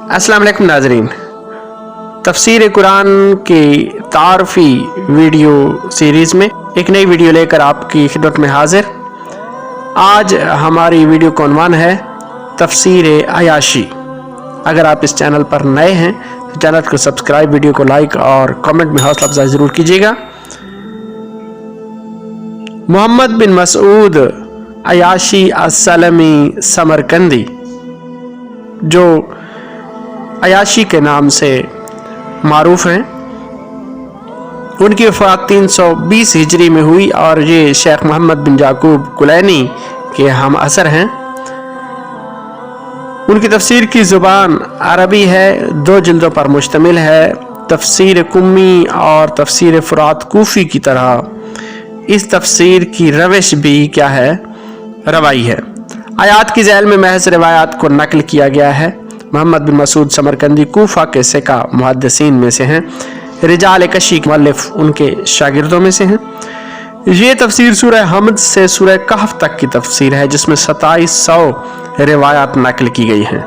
अस्सलाम वालेकुम नाज़रीन, तफसीर कुरान की तारफ़ी वीडियो सीरीज़ में एक नई वीडियो लेकर आपकी खिदमत में हाजिर। आज हमारी वीडियो का उन्वान है तफसीर अयाशी। अगर आप इस चैनल पर नए हैं तो चैनल को सब्सक्राइब, वीडियो को लाइक और कमेंट में हौसला अफजाई ज़रूर कीजिएगा। मोहम्मद बिन मसूद अयाशी अस्सलमी समरकंदी, जो अयाशी के नाम से मारूफ हैं, उनकी वफ़ात 320 हिजरी में हुई और ये शेख मोहम्मद बिन याकूब कुलैनी के हम असर हैं। उनकी तफसीर की ज़ुबान अरबी है, 2 जिल्दों पर मुश्तमिल है। तफसीर कुम्मी और तफसीर फुरात कूफ़ी की तरह इस तफसीर की रविश भी क्या है, रवाई है। आयात की ज़ैल में महज रिवायात को नकल किया गया है। मोहम्मद बिन मसूद समरकंदी कूफा के सिका मुहद्दिसीन में से हैं। रिजाल कशी के मुअल्लिफ उनके शागिर्दों में से हैं। ये तफसीर सूरह हमद से सूरह कहफ तक की तफसीर है, जिसमें 2700 रिवायात नकल की गई हैं।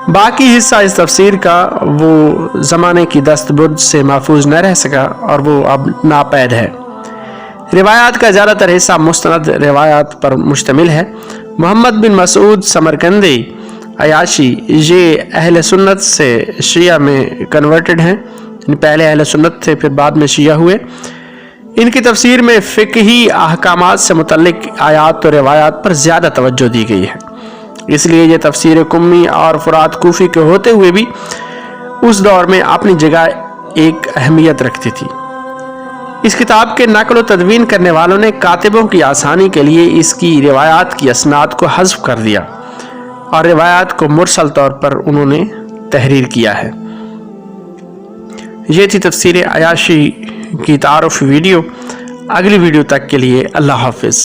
बाकी हिस्सा इस तफसीर का वो ज़माने की दस्तबुर्द से महफूज न रह सका और वो अब नापैद है। रिवायात का ज़्यादातर हिस्सा मुस्तनद रिवायात पर मुश्तमिल है। मोहम्मद बिन मसूद समरकंदी अयाशी ये अहले सुन्नत से शिया में कन्वर्टेड हैं। पहले अहले सुन्नत थे, फिर बाद में शिया हुए। इनकी तफसीर में फ़िक़ही अहकामात से मुतल्लिक आयात और रिवायात पर ज़्यादा तवज्जो दी गई है। इसलिए ये तफसीर कुम्मी और फुरात कूफ़ी के होते हुए भी उस दौर में अपनी जगह एक अहमियत रखती थी। इस किताब के नक़ल व तदवीन करने वालों ने कातिबों की आसानी के लिए इसकी रिवायात की असनाद को हज़्फ़ कर दिया और रिवायात को मुरसल तौर पर उन्होंने तहरीर किया है। ये थी तफसीर अयाशी की तारुफ वीडियो। अगली वीडियो तक के लिए अल्लाह हाफ़िज़।